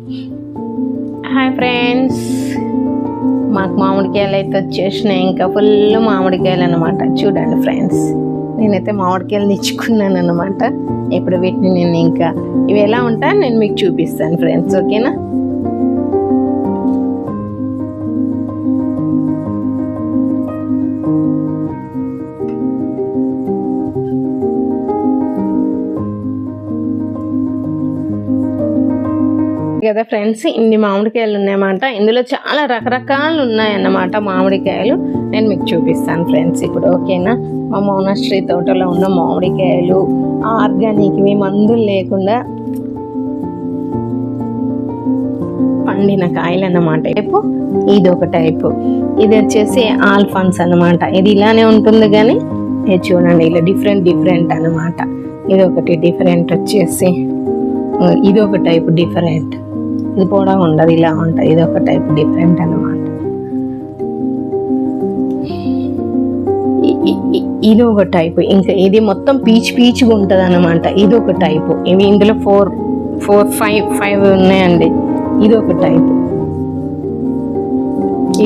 Hi friends, మాకు మామిడికాయలు అయితే వచ్చేసినాయి. ఇంకా ఫుల్ మామిడికాయలు అనమాట. చూడండి ఫ్రెండ్స్, నేనైతే మామిడికాయలు తెచ్చుకున్నాను అనమాట. ఇప్పుడు వీటిని నేను ఇంకా ఇవి ఎలా ఉంటాయో నేను మీకు చూపిస్తాను ఫ్రెండ్స్, ఓకేనా? కదా ఫ్రెండ్స్, ఇన్ని మామిడికాయలు ఉన్నాయన్నమాట. ఇందులో చాలా రకరకాలు ఉన్నాయన్నమాట మామిడికాయలు. నేను మీకు చూపిస్తాను ఫ్రెండ్స్ ఇప్పుడు, ఓకేనా? మా మోనస్ట్రీ తోటలో ఉన్న మామిడికాయలు ఆర్గానిక్, మందులు లేకుండా పండిన కాయలు అన్నమాట. టైపు ఇది ఒక టైపు, ఇది వచ్చేసి ఆల్ఫాన్స్ అన్నమాట. ఇది ఇలానే ఉంటుంది కానీ ఇది చూడండి ఇలా డిఫరెంట్ అన్నమాట. ఇది ఒకటి డిఫరెంట్ వచ్చేసి, ఇది ఒక టైపు డిఫరెంట్. ఇది కూడా ఉండదు, ఇలా ఉంటుంది. ఇది ఒక టైప్ డిఫరెంట్ అన్నమాట. ఇది ఒక టైపు. ఇంకా ఇది మొత్తం పీచుగా ఉంటుంది అన్నమాట. ఇది ఒక టైపు. ఇవి ఇందులో ఫైవ్ ఉన్నాయండి. ఇది ఒక టైపు,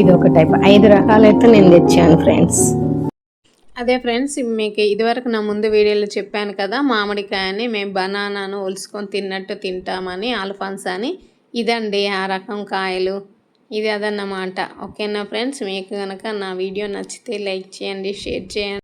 ఇది ఒక టైపు. 5 రకాలైతే నేను తెచ్చాను ఫ్రెండ్స్. అదే ఫ్రెండ్స్, మీకు ఇదివరకు నా ముందు వీడియోలో చెప్పాను కదా, మామిడికాయని మేము బనానాను ఒలుసుకొని తిన్నట్టు తింటామని, ఆల్ఫాన్స్ అని. ఇదండి ఆ రకం కాయలు, ఇది అదన్నమాట. ఓకేనా ఫ్రెండ్స్? మీకు కనుక నా వీడియో నచ్చితే లైక్ చేయండి, షేర్ చేయండి.